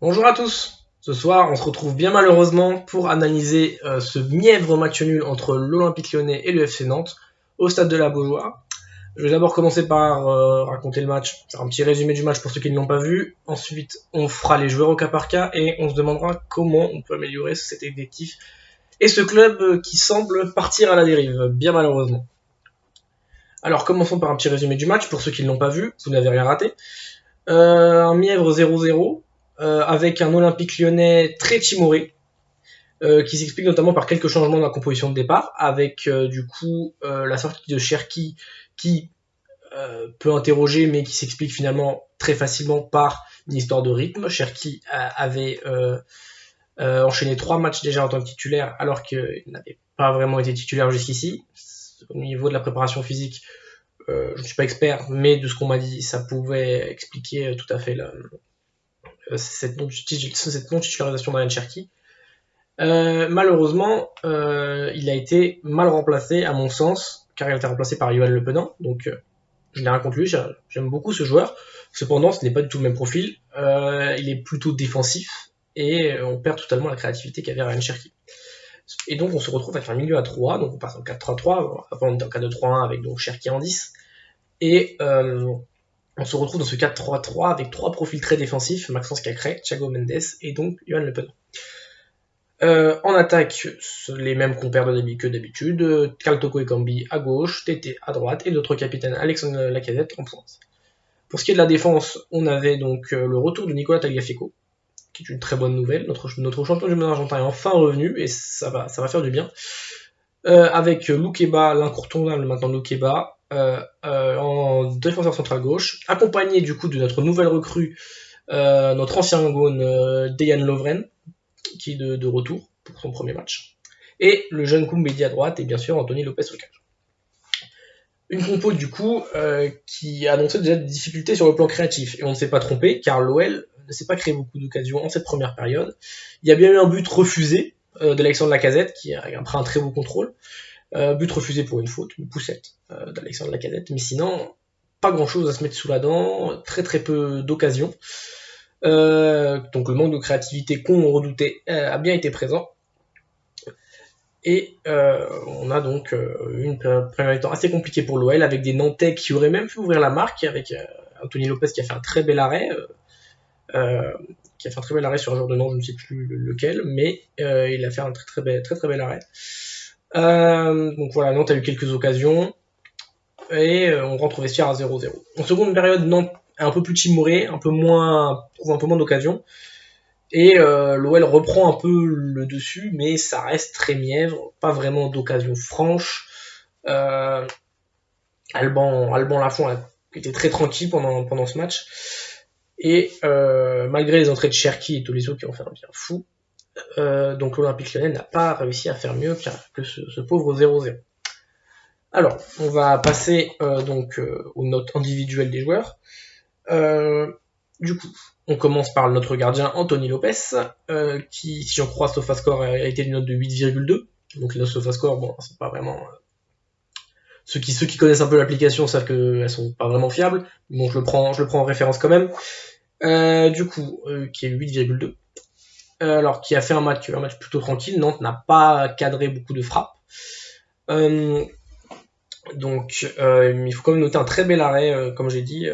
Bonjour à tous. Ce soir, on se retrouve bien malheureusement pour analyser ce mièvre match nul entre l'Olympique Lyonnais et le FC Nantes au stade de la Beaujoire. Je vais d'abord commencer par raconter le match, faire un petit résumé du match pour ceux qui ne l'ont pas vu. Ensuite, on fera les joueurs au cas par cas et on se demandera comment on peut améliorer cet effectif et ce club qui semble partir à la dérive, bien malheureusement. Alors, commençons par un petit résumé du match pour ceux qui ne l'ont pas vu, vous n'avez rien raté. Un mièvre 0-0 avec un Olympique Lyonnais très timoré, qui s'explique notamment par quelques changements dans la composition de départ, avec du coup la sortie de Cherki qui peut interroger, mais qui s'explique finalement très facilement par une histoire de rythme. Cherki avait enchaîné 3 matchs déjà en tant que titulaire, alors qu'il n'avait pas vraiment été titulaire jusqu'ici. Au niveau de la préparation physique, je ne suis pas expert, mais de ce qu'on m'a dit, ça pouvait expliquer tout à fait cette non-titularisation d'Ariane Cherki. Malheureusement, il a été mal remplacé, à mon sens, car il a été remplacé par Yoann Le Penant. Donc, je n'ai rien contre lui, j'aime beaucoup ce joueur. Cependant, ce n'est pas du tout le même profil. Il est plutôt défensif et on perd totalement la créativité qu'avait Ryan Cherki. Et donc, on se retrouve avec un milieu à 3, donc on passe en 4-3-3. Avant, on était en 4-2-3-1 avec donc Cherki en 10. Et on se retrouve dans ce 4-3-3 avec 3 profils très défensifs, Maxence Cacré, Thiago Mendes et donc Yoann Le Penant. En attaque, les mêmes compères que d'habitude, Karl Toko Ekambi à gauche, Tété à droite et notre capitaine Alexandre Lacazette en pointe. Pour ce qui est de la défense, on avait donc le retour de Nicolas Tagliafico, qui est une très bonne nouvelle. Notre champion du monde argentin est enfin revenu et ça va faire du bien. Avec Loukeba, l'incontournable maintenant Loukeba, en défenseur central gauche, accompagné du coup de notre nouvelle recrue, notre ancien Gone, Dejan Lovren, qui est de retour pour son premier match. Et le jeune Koumbedi à droite, et bien sûr Anthony Lopez au cage. Une compo du coup qui annonçait déjà des difficultés sur le plan créatif. Et on ne s'est pas trompé, car l'OL ne s'est pas créé beaucoup d'occasions en cette première période. Il y a bien eu un but refusé d'Alexandre Lacazette, qui a pris un très beau contrôle. But refusé pour une faute, une poussette d'Alexandre Lacazette. Mais sinon, pas grand-chose à se mettre sous la dent, très très peu d'occasions. Donc le manque de créativité qu'on redoutait a bien été présent. Et on a donc une première mi-temps assez compliquée pour l'OL, avec des Nantais qui auraient même pu ouvrir la marque, avec Anthony Lopez qui a fait un très bel arrêt, sur un joueur de Nantes, je ne sais plus lequel, mais il a fait un très bel arrêt. Donc voilà, Nantes a eu quelques occasions, et on rentre au vestiaire à 0-0. En seconde période, Nantes est un peu plus timoré, trouve un peu moins d'occasions. Et l'OL reprend un peu le dessus, mais ça reste très mièvre, pas vraiment d'occasion franche. Alban Lafont était très tranquille pendant ce match. Et malgré les entrées de Cherki et Tolisso qui ont fait un bien fou, donc l'Olympique Lyonnais n'a pas réussi à faire mieux que ce pauvre 0-0. Alors, on va passer aux notes individuelles des joueurs. Du coup, on commence par notre gardien Anthony Lopez, qui, si j'en crois SofaScore, a été d'une note de 8,2. Donc les notes SofaScore, bon, c'est pas vraiment... Ceux qui connaissent un peu l'application savent qu'elles sont pas vraiment fiables, donc je le prends en référence quand même. Qui est 8,2. Alors, qui a fait un match plutôt tranquille. Nantes n'a pas cadré beaucoup de frappes. Donc, il faut quand même noter un très bel arrêt, comme j'ai dit,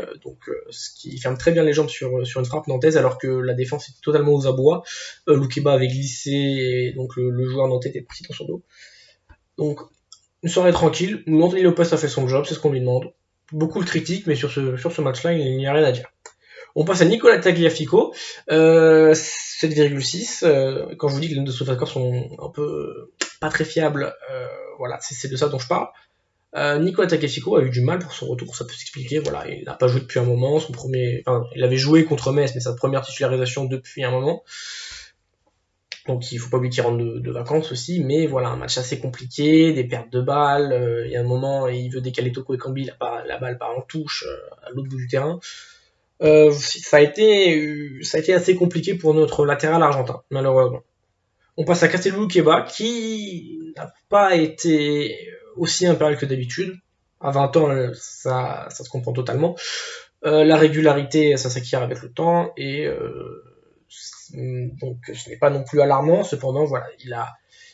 ce qui ferme très bien les jambes sur une frappe nantaise, alors que la défense était totalement aux abois. Loukeba avait glissé, et donc le joueur nantais était pris dans son dos. Donc, une soirée tranquille, où Anthony Lopez a fait son job, c'est ce qu'on lui demande. Beaucoup de critiques, mais sur ce match-là, il n'y a rien à dire. On passe à Nicolas Tagliafico, 7,6. Quand je vous dis que les notes de SofaScore sont un peu pas très fiables, voilà, c'est de ça dont je parle. Nicolas Tagliafico a eu du mal pour son retour, ça peut s'expliquer, voilà, il n'a pas joué depuis un moment, il avait joué contre Metz, mais sa première titularisation depuis un moment, donc il faut pas oublier qu'il rentre de vacances aussi, mais voilà, un match assez compliqué, des pertes de balles, il y a un moment, il veut décaler Toko Ekambi, la balle part en touche, à l'autre bout du terrain. Ça a été assez compliqué pour notre latéral argentin, malheureusement. On passe à Castello Luqueba, qui n'a pas été aussi impérial que d'habitude. À 20 ans, ça se comprend totalement. La régularité, ça s'acquiert avec le temps, et donc ce n'est pas non plus alarmant. Cependant, voilà, il a,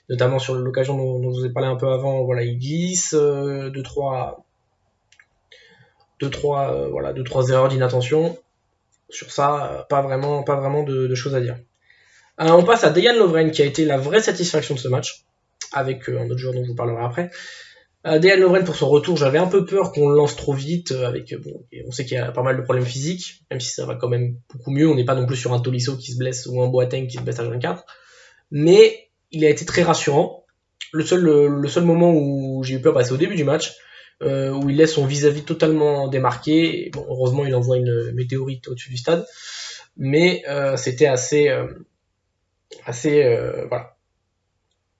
notamment sur l'occasion dont je vous ai parlé un peu avant, voilà, il glisse, deux trois erreurs d'inattention. Sur ça, pas vraiment de choses à dire. On passe à Dejan Lovren, qui a été la vraie satisfaction de ce match, avec un autre joueur dont je vous parlerai après. Dejan Lovren, pour son retour, j'avais un peu peur qu'on le lance trop vite, on sait qu'il y a pas mal de problèmes physiques, même si ça va quand même beaucoup mieux. On n'est pas non plus sur un Tolisso qui se blesse ou un Boateng qui se blesse à 24, mais il a été très rassurant. Le seul moment où j'ai eu peur, c'est au début du match, où il laisse son vis-à-vis totalement démarqué. Bon, heureusement, il envoie une météorite au-dessus du stade, mais c'était voilà.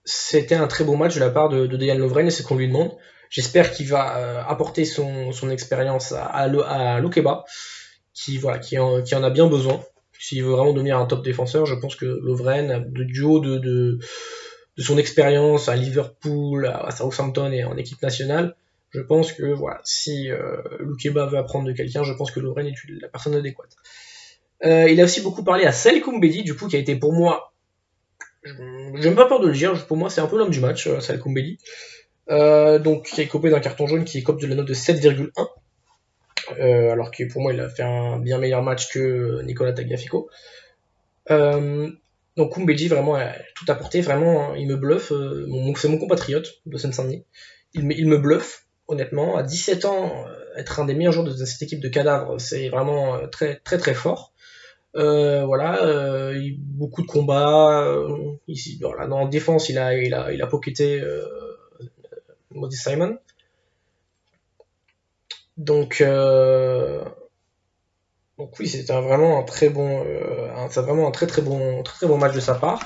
C'était un très beau match de la part de Dejan Lovren et c'est ce qu'on lui demande. J'espère qu'il va apporter son expérience à Lukeba, qui en a bien besoin. S'il veut vraiment devenir un top défenseur, je pense que Lovren, du haut de son expérience à Liverpool, à Southampton et en équipe nationale, je pense que voilà, si Lukeba veut apprendre de quelqu'un, je pense que Lovren est la personne adéquate. Il a aussi beaucoup parlé à Salih Koumbedi, du coup, qui a été pour moi, j'aime pas peur de le dire, pour moi c'est un peu l'homme du match, Salih Koumbedi. Donc qui est copé d'un carton jaune qui est cope de la note de 7,1. Alors que pour moi il a fait un bien meilleur match que Nicolas Tagliafico. Donc Koumbedi vraiment a tout apporté, vraiment il me bluffe, c'est mon compatriote de Seine-Saint-Denis, il me bluffe honnêtement, à 17 ans, être un des meilleurs joueurs de cette équipe de cadavres, c'est vraiment très très très fort. Beaucoup de combats, ici, voilà, en défense il a pocketé Moses Simon. Donc oui, c'était vraiment un très bon, un très très bon match de sa part.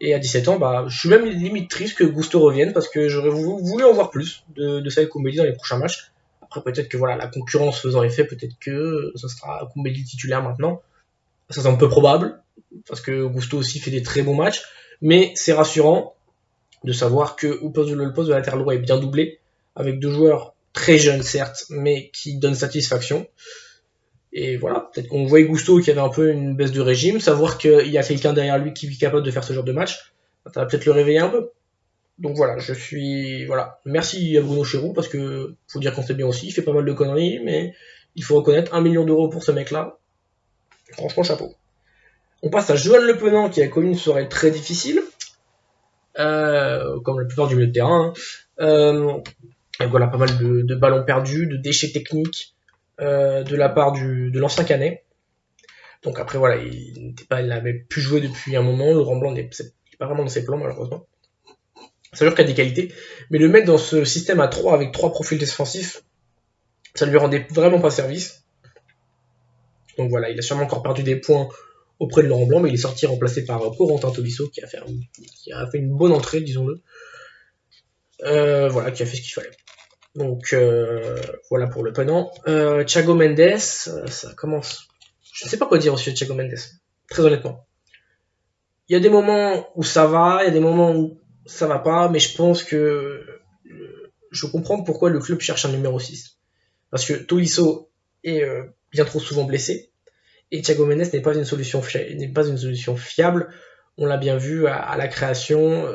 Et à 17 ans, je suis même limite triste que Gusto revienne parce que j'aurais voulu en voir plus de Salih Koumbedi dans les prochains matchs. Après peut-être que voilà, la concurrence faisant effet, peut-être que ce sera Koumbedi titulaire maintenant. Ça c'est un peu probable parce que Gusto aussi fait des très bons matchs, mais c'est rassurant de savoir que le poste de latéral droit est bien doublé avec deux joueurs très jeunes certes, mais qui donnent satisfaction. Et voilà, peut-être qu'on voyait Gusto qui avait un peu une baisse de régime, savoir qu'il y a quelqu'un derrière lui qui est capable de faire ce genre de match, ça va peut-être le réveiller un peu. Donc voilà, merci à Bruno Chéroux, parce que faut dire qu'on sait bien aussi, il fait pas mal de conneries, mais il faut reconnaître 1 million d'euros pour ce mec-là. Franchement, chapeau. On passe à Johan Le Penant, qui a connu une soirée très difficile, comme la plupart du milieu de terrain. Et voilà, pas mal de ballons perdus, de déchets techniques, de la part de l'ancien Canet. Donc après voilà, il n'avait plus joué depuis un moment. Laurent Blanc n'est pas vraiment dans ses plans malheureusement. C'est sûr qu'il a des qualités, mais le mettre dans ce système à 3 avec 3 profils défensifs, ça lui rendait vraiment pas service. Donc voilà, il a sûrement encore perdu des points auprès de Laurent Blanc, mais il est sorti remplacé par Corentin Tolisso qui a fait une bonne entrée, disons-le. Qui a fait ce qu'il fallait. Donc voilà pour Le Penant. Thiago Mendes, ça commence. Je ne sais pas quoi dire au sujet de Thiago Mendes, très honnêtement. Il y a des moments où ça va, il y a des moments où ça va pas, mais je pense que je comprends pourquoi le club cherche un numéro 6. Parce que Tolisso est bien trop souvent blessé, et Thiago Mendes n'est pas une solution fiable. On l'a bien vu à la création.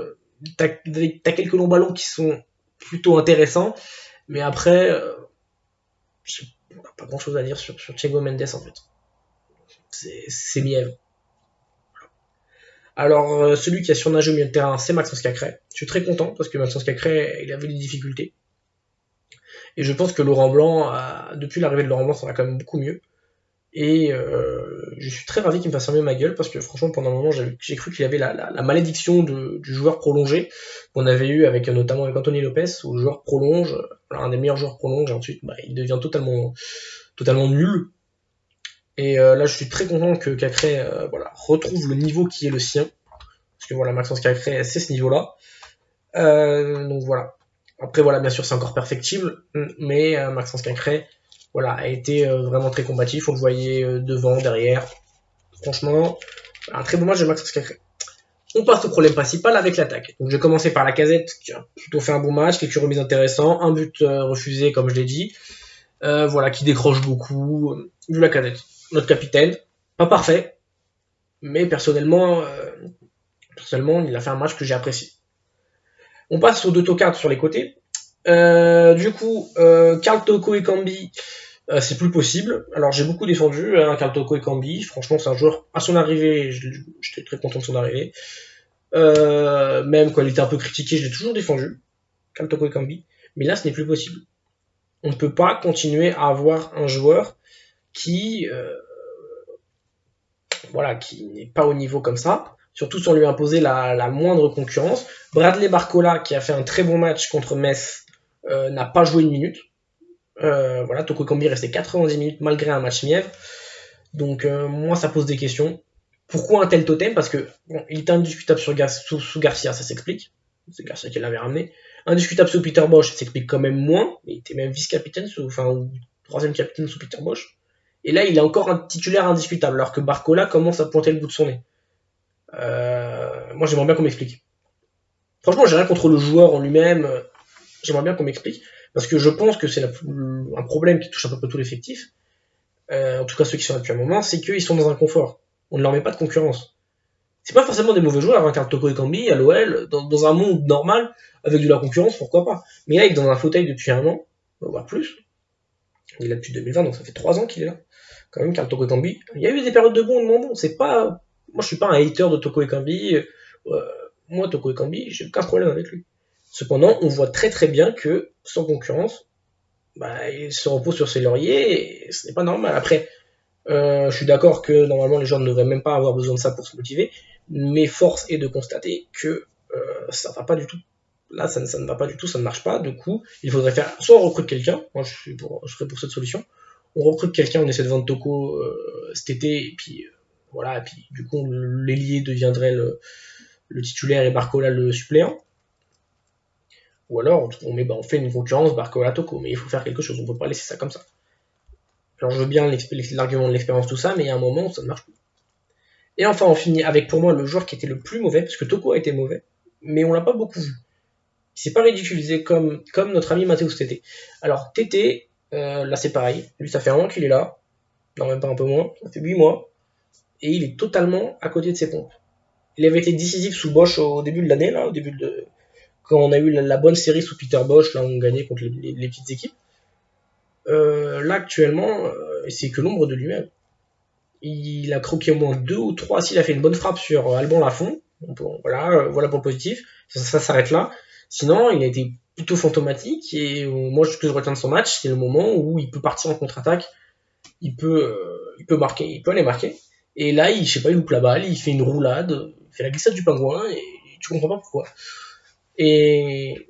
T'as quelques longs ballons qui sont plutôt intéressants, mais après, on n'a pas grand chose à dire sur Thiago Mendes en fait. C'est mièvre. Alors, celui qui a surnagé au milieu de terrain, c'est Maxence Cacré. Je suis très content parce que Maxence Cacré, il avait des difficultés. Et je pense que Laurent Blanc, depuis l'arrivée de Laurent Blanc, ça va quand même beaucoup mieux. Et je suis très ravi qu'il me fasse fermer ma gueule parce que franchement, pendant un moment, j'ai cru qu'il avait la malédiction du joueur prolongé qu'on avait eu notamment avec Anthony Lopez, où le joueur prolonge, un des meilleurs joueurs prolonge, et ensuite il devient totalement nul. Et là, je suis très content que Cacré retrouve le niveau qui est le sien. Parce que voilà, Maxence Cacré, c'est ce niveau-là. Donc voilà. Après, voilà, bien sûr, c'est encore perfectible. Mais Maxence Cacré a été vraiment très combatif. On le voyait devant, derrière. Franchement, un très bon match de Maxence Cacré. On passe au problème principal avec l'attaque. Donc je vais commencer par Lacazette, qui a plutôt fait un bon match, quelques remises intéressantes, un but refusé, comme je l'ai dit. Qui décroche beaucoup. Du Lacazette. Notre capitaine, pas parfait, Mais personnellement, il a fait un match que j'ai apprécié. On passe aux deux tocards sur les côtés. Du coup, Karl Toko et Kambi, c'est plus possible. Alors j'ai beaucoup défendu Karl Toko et Kambi. Franchement, c'est un joueur, à son arrivée, j'étais très content de son arrivée. Même quand il était un peu critiqué, je l'ai toujours défendu, Karl Toko et Kambi. Mais là, ce n'est plus possible. On ne peut pas continuer à avoir un joueur qui, qui n'est pas au niveau comme ça. Surtout sans lui imposer la moindre concurrence. Bradley Barcola, qui a fait un très bon match contre Metz, n'a pas joué une minute. Toko Kambi restait 90 minutes malgré un match mièvre. Donc moi, ça pose des questions. Pourquoi un tel totem? Parce que il est indiscutable sous Garcia, ça s'explique. C'est Garcia qui l'avait ramené. Indiscutable sous Peter Bosch, ça s'explique quand même moins. Il était même vice-capitaine, ou troisième capitaine sous Peter Bosch. Et là, il est encore un titulaire indiscutable, alors que Barcola commence à pointer le bout de son nez. Moi, j'aimerais bien qu'on m'explique. Franchement, j'ai rien contre le joueur en lui-même. J'aimerais bien qu'on m'explique. Parce que je pense que c'est un problème qui touche à peu près tout l'effectif. En tout cas ceux qui sont là depuis un moment, c'est qu'ils sont dans un confort. On ne leur met pas de concurrence. C'est pas forcément des mauvais joueurs, Karl Toko et Kambi, à l'OL, dans un monde normal, avec de la concurrence, pourquoi pas. Mais là, il est dans un fauteuil depuis un an, voire plus. Il est là depuis 2020, donc ça fait 3 ans qu'il est là. Quand même, Karl Toko et Kambi. Il y a eu des périodes de bons et de moins bons. C'est pas... Moi, je suis pas un hater de Toko et Kambi. Moi, Toko et Kambi, j'ai aucun problème avec lui. Cependant, on voit très très bien que, sans concurrence, il se repose sur ses lauriers, et ce n'est pas normal. Après, je suis d'accord que normalement les gens ne devraient même pas avoir besoin de ça pour se motiver, mais force est de constater que ça va pas du tout. Là, ça ne va pas du tout, ça ne marche pas. Du coup, il faudrait faire soit on recrute quelqu'un, moi je serais pour cette solution, on recrute quelqu'un, on essaie de vendre Toko cet été, et puis et puis du coup l'ailier deviendrait le titulaire et Barcola le suppléant. Ou alors on fait une concurrence Barcola Toko, mais il faut faire quelque chose, on peut pas laisser ça comme ça. Alors je veux bien l'argument de l'expérience, tout ça, mais il y a un moment où ça ne marche plus. Et enfin, on finit avec pour moi le joueur qui était le plus mauvais, parce que Toko a été mauvais, mais on l'a pas beaucoup vu. Il s'est pas ridiculisé comme notre ami Mathéus Tété. Alors Tété, là c'est pareil, lui ça fait un an qu'il est là, non même pas un peu moins, ça fait 8 mois, et il est totalement à côté de ses pompes. Il avait été décisif sous Bosch au début de l'année, là, quand on a eu la bonne série sous Peter Bosch, là on gagnait contre les petites équipes. Là actuellement, c'est que l'ombre de lui-même. Il a croqué au moins 2 ou 3, s'il a fait une bonne frappe sur Alban Lafont. Voilà pour le positif. Ça s'arrête là. Sinon, il a été plutôt fantomatique. Et moi, ce que je retiens de son match, c'est le moment où il peut partir en contre-attaque. Il peut marquer, il peut aller marquer. Et là, je sais pas, il loupe la balle, il fait une roulade, il fait la glissade du pingouin, et tu comprends pas pourquoi. Et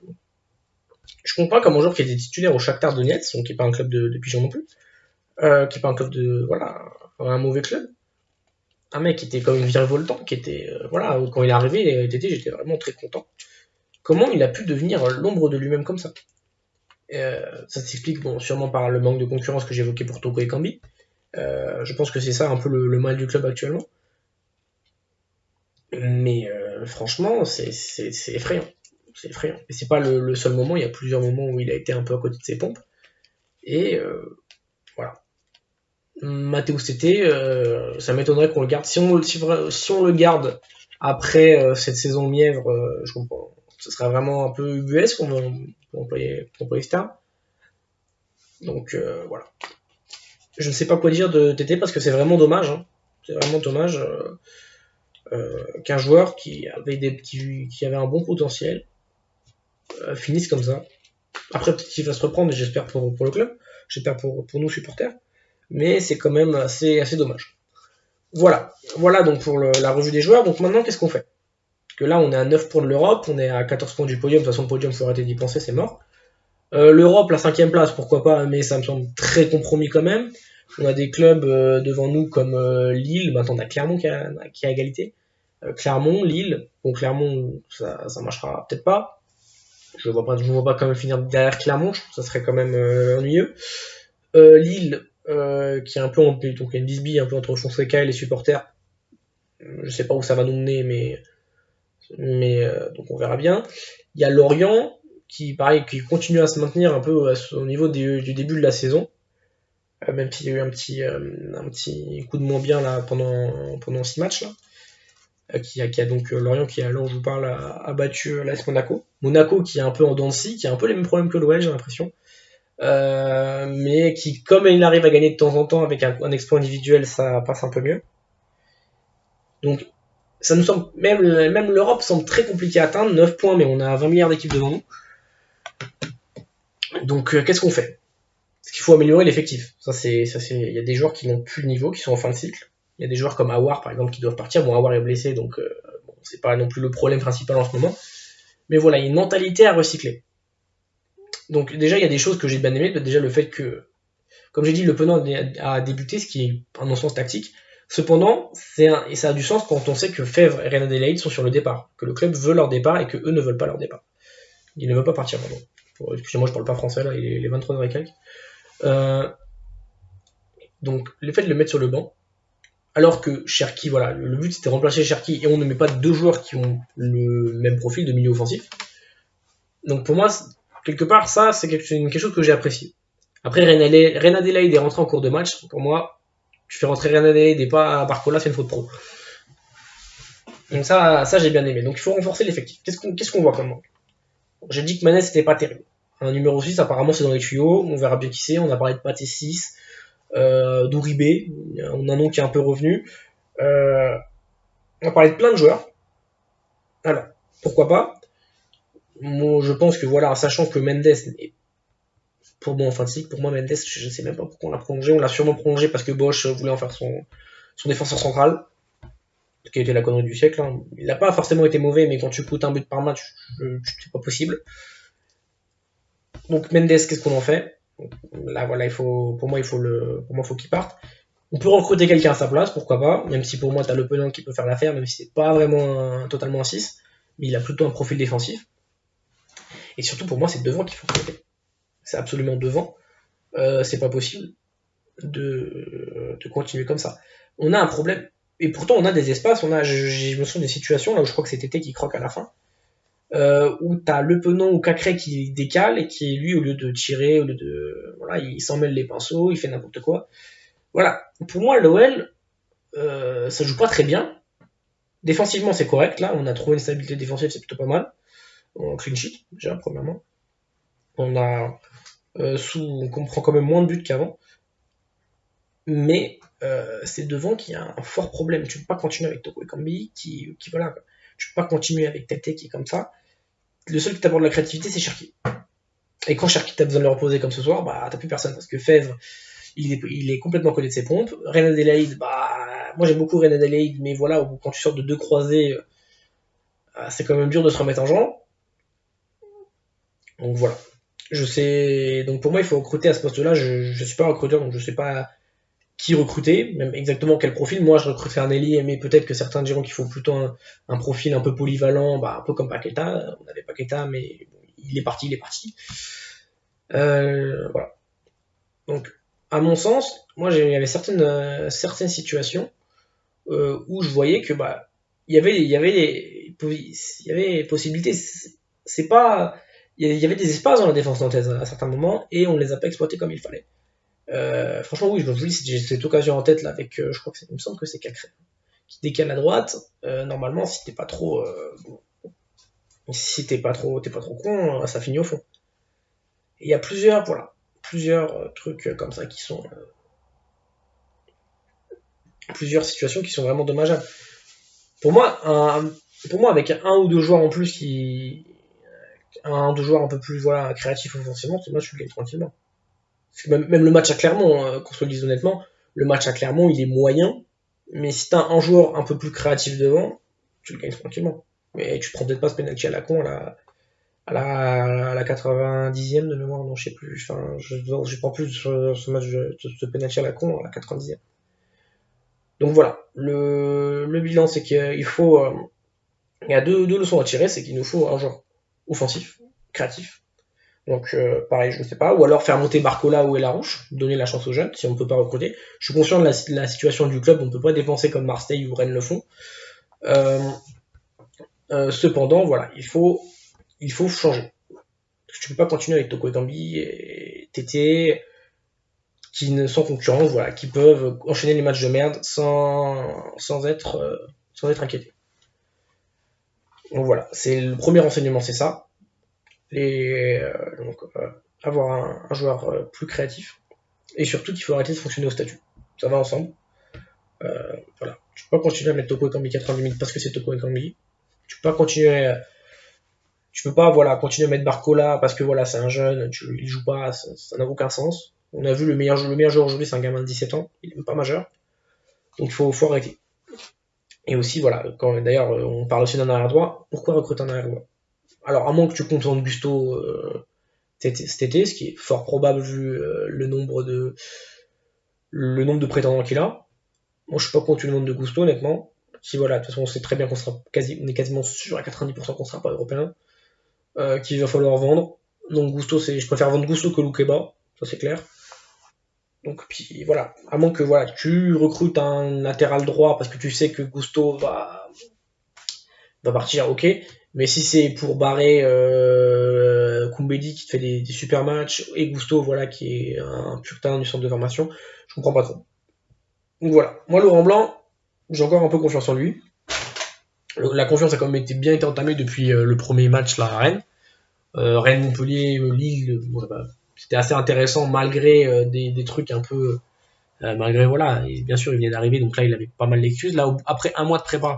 je comprends pas comme un joueur qui était titulaire au Shakhtar Donetsk, donc qui est pas un club de pigeons non plus, qui est pas un club un mauvais club. Un mec qui était quand même virevoltant, qui était, quand il est arrivé, j'étais vraiment très content. Comment il a pu devenir l'ombre de lui-même comme ça? Ça s'explique sûrement par le manque de concurrence que j'évoquais pour Toko et Kambi. Je pense que c'est ça un peu le mal du club actuellement. Mais franchement, c'est effrayant. C'est effrayant. Et c'est pas le seul moment, il y a plusieurs moments où il a été un peu à côté de ses pompes. Et voilà. Mathéus Tété, ça m'étonnerait qu'on le garde. Si on le garde après cette saison mièvre, je comprends. Ce serait vraiment un peu ubuesque pour employer ce terme. Donc voilà. Je ne sais pas quoi dire de Tété parce que c'est vraiment dommage. Hein. C'est vraiment dommage qu'un joueur qui avait un bon potentiel finisse comme ça. Après, peut-être qu'il va se reprendre, et j'espère pour le club. J'espère pour nous supporters. Mais c'est quand même assez dommage. Voilà donc pour la revue des joueurs. Donc maintenant, qu'est-ce qu'on fait? Que là, on est à 9 points de l'Europe, on est à 14 points du podium. De toute façon, le podium, il faut arrêter d'y penser, c'est mort. L'Europe, la 5ème place, pourquoi pas, mais ça me semble très compromis quand même. On a des clubs devant nous comme Lille, maintenant on a Clermont qui a égalité. Clermont, Lille, bon Clermont, ça marchera peut-être pas. Je vois pas quand même finir derrière Clermont, je trouve que ça serait quand même ennuyeux. Lille, qui est un peu donc il y a une bisbille un peu entre Fonseca et les supporters. Je sais pas où ça va nous mener, mais donc on verra bien. Il y a Lorient qui continue à se maintenir un peu au niveau du début de la saison. même s'il y a eu un petit coup de moins bien là pendant 6 matchs là. Qui a donc Lorient qui, à l'heure où je vous parle, a battu l'AS Monaco. Monaco qui est un peu en dents de scie, qui a un peu les mêmes problèmes que l'OL, j'ai l'impression. Mais qui, comme il arrive à gagner de temps en temps avec un exploit individuel, ça passe un peu mieux. Donc, ça nous semble, même l'Europe semble très compliquée à atteindre, 9 points, mais on a 20 milliards d'équipes devant nous. Donc, qu'est-ce qu'on fait? Parce qu'il faut améliorer l'effectif. Il y a des joueurs qui n'ont plus le niveau, qui sont en fin de cycle. Il y a des joueurs comme Aouar, par exemple, qui doivent partir. Bon, Aouar est blessé, donc bon, c'est pas non plus le problème principal en ce moment. Mais voilà, il y a une mentalité à recycler. Donc déjà, il y a des choses que j'ai bien aimées. Déjà, le fait que, comme j'ai dit, le Penant a débuté, ce qui est un non-sens tactique. Cependant, et ça a du sens quand on sait que Fèvre et Reine Adélaïde sont sur le départ, que le club veut leur départ et que eux ne veulent pas leur départ. Ils ne veulent pas partir, pardon. Excusez-moi, je parle pas français là, il est 23h et quelques. Donc, le fait de le mettre sur le banc, alors que Cherki, voilà, le but c'était de remplacer Cherki et on ne met pas deux joueurs qui ont le même profil de milieu offensif. Donc pour moi, quelque part, ça c'est quelque chose que j'ai apprécié. Après, Reine Adélaïde est rentré en cours de match. Pour moi, tu fais rentrer Reine Adélaïde et pas Barcola, c'est une faute pro. Donc ça j'ai bien aimé. Donc il faut renforcer l'effectif. Qu'est-ce qu'on voit comme manque? J'ai dit que Manès c'était pas terrible. Un numéro 6, apparemment c'est dans les tuyaux. On verra bien qui c'est. On a parlé de Pathé 6, d'Ouribé. On a un nom qui est un peu revenu. On a parlé de plein de joueurs. Alors, pourquoi pas? Moi, je pense que voilà, sachant que Mendes est pour moi en fin de cycle, pour moi Mendes, je ne sais même pas pourquoi on l'a prolongé. On l'a sûrement prolongé parce que Bosch voulait en faire son défenseur central, ce qui a été la connerie du siècle. Hein. Il n'a pas forcément été mauvais, mais quand tu coûtes un but par match, c'est pas possible. Donc Mendes, qu'est-ce qu'on en fait? Là, voilà, pour moi, il faut qu'il parte. On peut recruter quelqu'un à sa place, pourquoi pas, même si pour moi, tu as le Penant qui peut faire l'affaire, même si c'est pas vraiment totalement un 6, mais il a plutôt un profil défensif. Et surtout, pour moi, c'est devant qu'il faut recruter. C'est absolument devant. C'est pas possible de continuer comme ça. On a un problème. Et pourtant, on a des espaces, je me souviens des situations, là où je crois que c'est Tété qui croque à la fin, où t'as Le Penant ou Cacré qui décale et qui, lui, au lieu de tirer, voilà, il s'en mêle les pinceaux, il fait n'importe quoi. Voilà. Pour moi, l'OL, ça joue pas très bien. Défensivement, c'est correct. Là, on a trouvé une stabilité défensive, c'est plutôt pas mal. On clean sheet, déjà, premièrement. On comprend quand même moins de buts qu'avant. Mais c'est devant qu'il y a un fort problème. Tu peux pas continuer avec Toko Ekambi, qui voilà, tu peux pas continuer avec Tete qui est comme ça. Le seul qui t'apporte de la créativité, c'est Cherki. Et quand Cherki t'as besoin de le reposer comme ce soir, bah t'as plus personne parce que Fèvre, il est complètement collé de ses pompes. Reine Adélaïde, bah moi j'aime beaucoup Reine Adélaïde, mais voilà, quand tu sors de deux croisés, c'est quand même dur de se remettre en jambe. Donc voilà. Je sais. Donc pour moi, il faut recruter à ce poste-là. Je suis pas recruteur, donc je sais pas qui recruter, même exactement quel profil. Moi, je recruterais un ailier, mais peut-être que certains diront qu'il faut plutôt un profil un peu polyvalent, bah, un peu comme Paqueta. On avait Paqueta, mais bon, il est parti, il est parti. Voilà. Donc, à mon sens, moi, il y avait certaines situations où je voyais que bah, il y avait possibilités. C'est pas, il y avait des espaces dans la défense nantaise à certains moments et on ne les a pas exploités comme il fallait. Franchement, oui, je me dis, j'ai cette occasion en tête là avec, je crois que il me semble que c'est Cacré qui décale à droite. Normalement, si t'es pas trop, t'es pas trop con, ça finit au fond. Et il y a plusieurs trucs comme ça qui sont, plusieurs situations qui sont vraiment dommageables. Pour moi, avec un ou deux joueurs en plus un ou deux joueurs un peu plus voilà créatifs offensivement, ce match je le gagne tranquillement. Parce que même le match à Clermont, qu'on se le dise honnêtement, le match à Clermont il est moyen. Mais si t'as un joueur un peu plus créatif devant, tu le gagnes tranquillement. Mais tu prends peut-être pas ce penalty à la con à la 90e de mémoire, non, je sais plus. Enfin, je prends plus ce match, ce penalty à la con à la 90e. Donc voilà, le bilan c'est qu'il faut. Il y a deux leçons à tirer, c'est qu'il nous faut un joueur offensif, créatif. Donc pareil, je ne sais pas, ou alors faire monter Barcola ou Elarouche, donner la chance aux jeunes si on ne peut pas recruter. Je suis conscient de la situation du club, on ne peut pas dépenser comme Marseille ou Rennes le font. Cependant, voilà, il faut changer. Tu ne peux pas continuer avec Toko Ekambi et Tété. qui ne sont concurrence, voilà, qui peuvent enchaîner les matchs de merde sans être inquiétés. Donc voilà, c'est le premier renseignement, c'est ça. Donc, avoir un joueur plus créatif. Et surtout qu'il faut arrêter de fonctionner au statut. Ça va ensemble. Voilà. Tu peux pas continuer à mettre Toko Ekambi 90 minutes parce que c'est Toko Ekambi. Tu peux pas continuer. Tu peux pas continuer à mettre Barcola parce que voilà, c'est un jeune, il joue pas, ça n'a aucun sens. On a vu le meilleur joueur aujourd'hui, c'est un gamin de 17 ans, il est même pas majeur. Donc faut arrêter. Et aussi, voilà, d'ailleurs on parle aussi d'un arrière droit, pourquoi recruter un arrière droit? Alors, à moins que tu comptes en Gusto cet été, ce qui est fort probable vu le nombre de prétendants qu'il a. Moi, je suis pas contre une vente de Gusto, honnêtement. Si voilà, de toute façon, on sait très bien on est quasiment sûr à 90% qu'on sera pas européen, qu'il va falloir vendre. Donc Gusto, je préfère vendre Gusto que Loukeba, ça c'est clair. Donc puis voilà, à moins que voilà, tu recrutes un latéral droit parce que tu sais que Gusto va partir, ok. Mais si c'est pour barrer Koumbedi qui te fait des super matchs et Gusto voilà qui est un putain du centre de formation, je comprends pas trop. Donc voilà, moi Laurent Blanc, j'ai encore un peu confiance en lui. La confiance a quand même bien été entamée depuis le premier match là, à Rennes. Rennes, Montpellier, Lille, c'était assez intéressant malgré des trucs un peu. Malgré voilà, et bien sûr il vient d'arriver donc là il avait pas mal d'excuses. Là après un mois de prépa,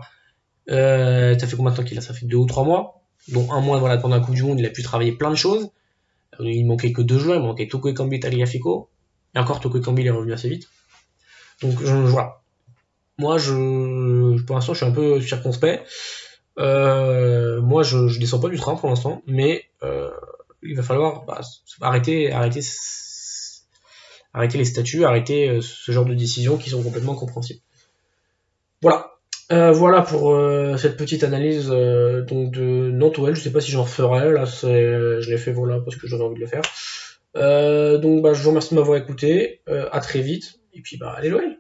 ça fait combien de temps qu'il a? Ça fait 2 ou 3 mois. Donc un mois voilà, pendant la Coupe du Monde il a pu travailler plein de choses. Il manquait que 2 joueurs, il manquait Toko Ekambi et Tagliafico. Et encore Toko Ekambi il est revenu assez vite. Donc voilà. Moi pour l'instant je suis un peu circonspect. Moi, je descends pas du train pour l'instant, mais il va falloir arrêter les statuts, arrêter ce genre de décisions qui sont complètement compréhensibles. Voilà. Voilà pour cette petite analyse donc de Nantes-OL. Je sais pas si j'en ferai, là je l'ai fait voilà parce que j'avais envie de le faire. Donc je vous remercie de m'avoir écouté. À très vite. Et puis allez l'OL.